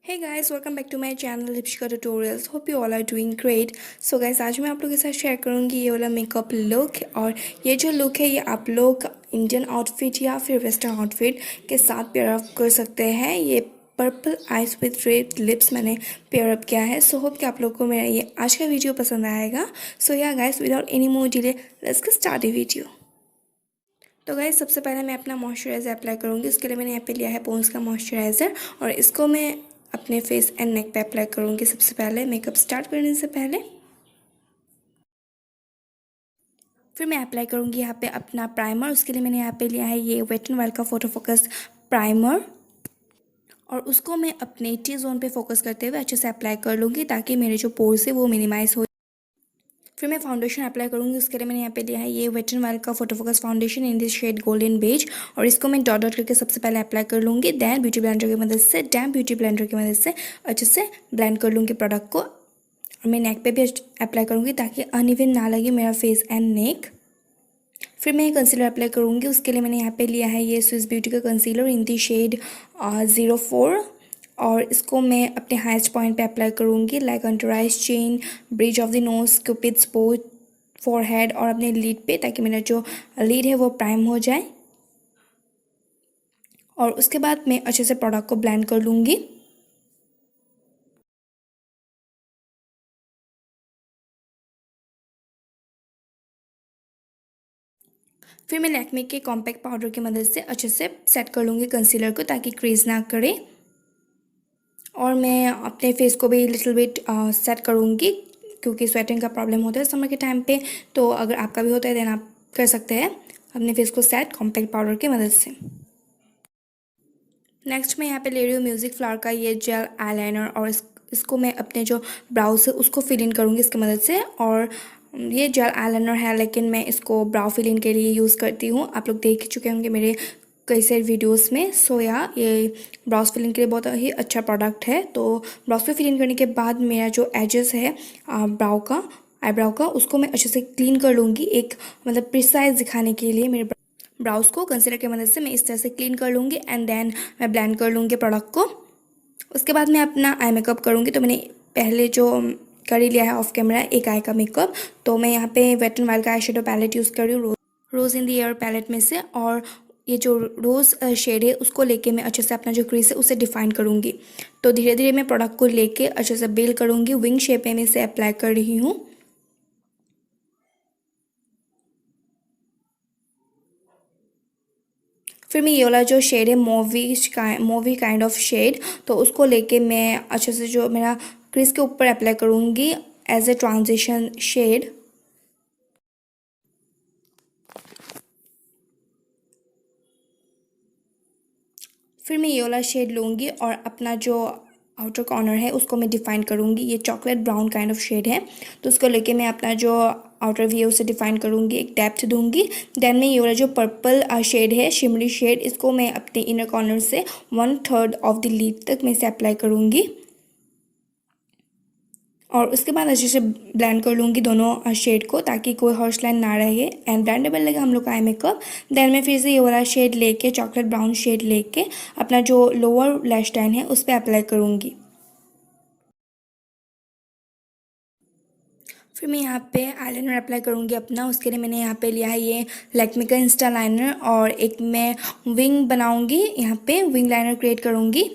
Hey guys, welcome back to my channel Dipshikha Tutorials. Hope you all are doing great. So guys, आज मैं आप लोगों के साथ शेयर करूँगी ये वाला मेकअप लुक। और ये जो लुक है ये आप लोग इंडियन आउटफिट या फिर वेस्टर्न आउटफिट के साथ पेयर अप कर सकते हैं। ये purple eyes with red lips मैंने पेयर अप किया है। सो होप कि आप लोग को मेरा ये आज का वीडियो पसंद आएगा। सो या guys, without any more delay let's get start the video. तो गाइस, सबसे पहले मैं अपना मॉइस्चराइज़र अप्लाई करूँगी। उसके लिए मैंने यहाँ पे लिया है पॉन्ड्स का मॉइस्चराइज़र और इसको मैं अपने फेस एंड नेक पे अप्लाई करूँगी सबसे पहले, मेकअप स्टार्ट करने से पहले। फिर मैं अप्लाई करूँगी यहाँ पे अपना प्राइमर। उसके लिए मैंने यहाँ पे लिया है ये वेट एंड वाइल्ड का फोटो फोकस प्राइमर और उसको मैं अपने टी जोन पे फोकस करते हुए अच्छे से अप्लाई कर लूँगी ताकि मेरे जो पोर्स है वो मिनिमाइज़ हो। फिर मैं फाउंडेशन अप्लाई करूँगी। उसके लिए मैंने यहाँ पे लिया है ये वेट एंड वाइल्ड का photo focus foundation in this shade golden beige और इसको मैं डॉट डॉट करके सबसे पहले अप्लाई कर लूँगी। देन ब्यूटी ब्लेंडर की मदद से अच्छे से ब्लेंड कर लूँगी प्रोडक्ट को। और मैं नेक पे भी अप्लाई करूँगी ताकि अनइवन ना लगे मेरा फेस एंड नेक। फिर मैं कंसीलर अप्लाई करूँगी। उसके लिए मैंने यहाँ पे लिया है ये स्विस ब्यूटी का कंसीलर इन दी शेड 04 और इसको मैं अपने हाईएस्ट पॉइंट पे अप्लाई करूँगी like under eyes, chain, bridge of the nose, cupids both, forehead और अपने लीड पे, ताकि मेरा जो लीड है वो प्राइम हो जाए। और उसके बाद मैं अच्छे से प्रोडक्ट को ब्लेंड कर लूँगी। फिर मैं लैक्मे के कॉम्पैक्ट पाउडर की मदद से अच्छे से सेट कर लूँगी कंसीलर को ताकि क्रीज ना करे। और मैं अपने फेस को भी लिटिल बिट सेट करूँगी क्योंकि स्वेटिंग का प्रॉब्लम होता है समर के टाइम पे। तो अगर आपका भी होता है देन आप कर सकते हैं अपने फेस को सेट कॉम्पैक्ट पाउडर की मदद से। नेक्स्ट मैं यहाँ पे ले रही हूँ म्यूज़िक फ्लावर का ये जेल आईलाइनर और इसको मैं अपने जो ब्राउज है उसको फिल इन करूँगी इसकी मदद से। और ये जेल आईलाइनर है लेकिन मैं इसको ब्राउ फिल इन के लिए यूज़ करती हूँ। आप लोग देख चुके होंगे मेरे कई सारे वीडियोस में। सो या ये ब्राउज फिल इन के लिए बहुत ही अच्छा प्रोडक्ट है। तो ब्राउज पे फिल इन करने के बाद मेरा जो एजेस है आईब्राउ का उसको मैं अच्छे से क्लीन कर लूँगी, एक मतलब प्रिसाइज दिखाने के लिए मेरे ब्राउज को कंसीलर की मदद से मैं इस तरह से क्लीन कर लूँगी एंड देन मैं ब्लेंड कर लूँगी प्रोडक्ट को। उसके बाद मैं अपना आई मेकअप करूँगी। तो मैंने पहले जो कर ही लिया है ऑफ कैमरा एक आई का मेकअप। तो मैं यहाँ पे वेट एंड वाइल्ड का आई शेडो पैलेट यूज़ कर रही हूँ रोज़ इन दी एयर पैलेट में से। और ये जो रोज़ शेड है उसको लेके मैं अच्छे से अपना जो क्रीज है उसे डिफाइन करूँगी। तो धीरे धीरे मैं प्रोडक्ट को लेके अच्छे से बिल्ड करूँगी। विंग शेप में इसे अप्लाई कर रही हूँ। फिर मैं ये वाला जो शेड है मोवी काइंड ऑफ शेड, तो उसको लेके मैं अच्छे से जो मेरा क्रीज के ऊपर अप्लाई करूँगी एज ए ट्रांजिशन शेड। फिर मैं ये वाला शेड लूँगी और अपना जो आउटर कॉर्नर है उसको मैं डिफाइन करूँगी। ये chocolate brown kind of shade है तो उसको लेके मैं अपना जो आउटर व्यू उसे डिफाइन करूँगी, एक डेप्थ दूँगी। देन मैं ये वाला जो पर्पल शेड है शिमरी शेड, इसको मैं अपने इनर कॉर्नर से 1/3 ऑफ द लीड तक मैं इसे अप्लाई करूँगी। और उसके बाद अच्छे से ब्लेंड कर लूँगी दोनों शेड को ताकि कोई हॉर्स लाइन ना रहे एंड ब्लेंडेबल लगे हम लोग का आई मेकअप। देन मैं फिर से ये वाला शेड लेके चॉकलेट ब्राउन शेड लेके अपना जो लोअर लैश लाइन है उस पर अप्लाई करूँगी। फिर मैं यहाँ पे आईलाइनर अप्लाई करूँगी अपना। उसके लिए मैंने यहाँ पे लिया है ये लैक्मे का इंस्टा लाइनर और एक मैं विंग बनाऊँगी, यहाँ पे विंग लाइनर क्रिएट करूँगी।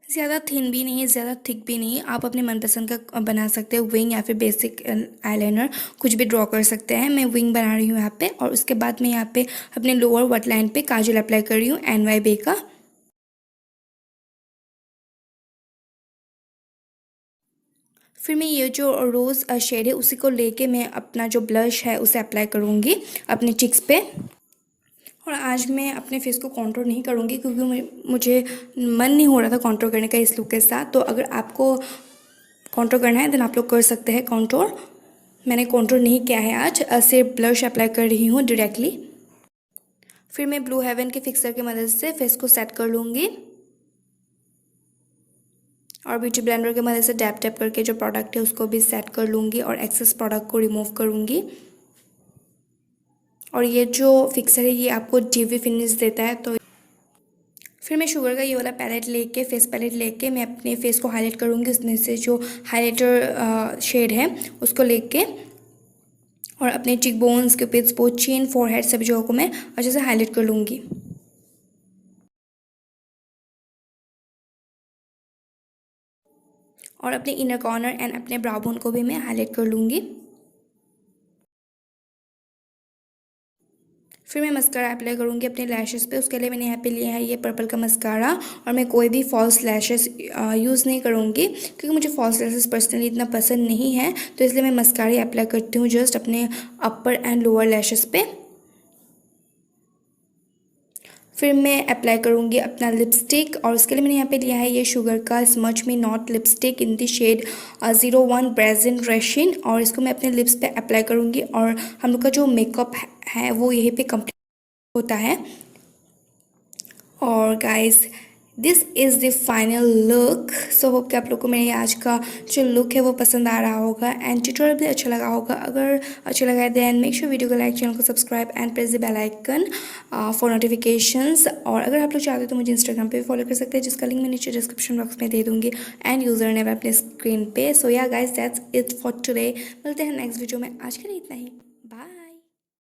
ज़्यादा थिन भी नहीं है, ज़्यादा थिक भी नहीं है, आप अपने मनपसंद का बना सकते हो विंग या फिर बेसिक आईलाइनर कुछ भी ड्रॉ कर सकते हैं। मैं विंग बना रही हूँ यहाँ पे। और उसके बाद मैं यहाँ पे अपने लोअर वट लाइन पे काजल अप्लाई कर रही हूँ NYB का। फिर मैं ये जो रोज़ शेड है उसी को लेके मैं अपना जो ब्लश है उसे अप्लाई करूँगी अपने चिक्स पे। और आज मैं अपने फेस को कॉन्ट्रोल नहीं करूँगी क्योंकि मुझे मन नहीं हो रहा था कॉन्ट्रोल करने का इस लुक के साथ। तो अगर आपको कॉन्ट्रोल करना है देन आप लोग कर सकते हैं कॉन्ट्रोल। मैंने कॉन्ट्रोल नहीं किया है आज, सिर्फ ब्लश अप्लाई कर रही हूँ डायरेक्टली। फिर मैं ब्लू हेवन के फिक्सर की मदद से फेस को सेट कर लूँगी और ब्यूटी ब्लेंडर की मदद से डैप टैप करके जो प्रोडक्ट है उसको भी सेट कर लूँगी और एक्सेस प्रोडक्ट को रिमूव करूँगी। और ये जो फिक्सर है ये आपको ड्यूवी फिनिश देता है। तो फिर मैं शुगर का ये वाला पैलेट लेके, फेस पैलेट लेके मैं अपने फेस को हाईलाइट करूँगी। उसमें से जो हाईलाइटर शेड है उसको लेके और अपने चिक बोन्स, क्यूपिड्स, बोथ चिन, फोरहेड सभी जगहों को मैं अच्छे से हाईलाइट कर लूँगी। और अपने इनर कॉर्नर एंड अपने ब्राउ बोन को भी मैं हाईलाइट कर लूँगी। फिर मैं मस्कारा अप्लाई करूँगी अपने लैशेस पे। उसके लिए मैंने यहाँ पे लिया है ये पर्पल का मस्कारा, और मैं कोई भी फॉल्स लैशेस यूज़ नहीं करूँगी क्योंकि मुझे फॉल्स लैशेस पर्सनली इतना पसंद नहीं है, तो इसलिए मैं मस्कारा अप्लाई करती हूँ जस्ट अपने अपर एंड लोअर लैशेस पे। फिर मैं अप्लाई करूँगी अपना लिपस्टिक, और उसके लिए मैंने यहाँ पे लिया है ये शुगर का smudge me not lipstick in the shade 01 brazen raisin, और इसको मैं अपने लिप्स पे अप्लाई करूँगी। और हम लोग का जो मेकअप है वो यहीं पे कंप्लीट होता है। और guys, this is the final look. So hope कि आप लोग को मेरे आज का जो लुक है वो पसंद आ रहा होगा एंड ट्यूटोरियल भी अच्छा लगा होगा। अगर अच्छा लगा है देन मेक श्योर वीडियो को लाइक, चैनल को subscribe and press the bell icon for notifications. और अगर आप लोग चाहते हो तो मुझे इंस्टाग्राम पे भी फॉलो कर सकते हैं, जिसका लिंक मैं नीचे डिस्क्रिप्शन बॉक्स में दे दूँगी एंड यूज़र नेम अपने स्क्रीन पे। सो या guys, that's it for today. मिलते हैं नेक्स्ट वीडियो में। आज के लिए इतना ही।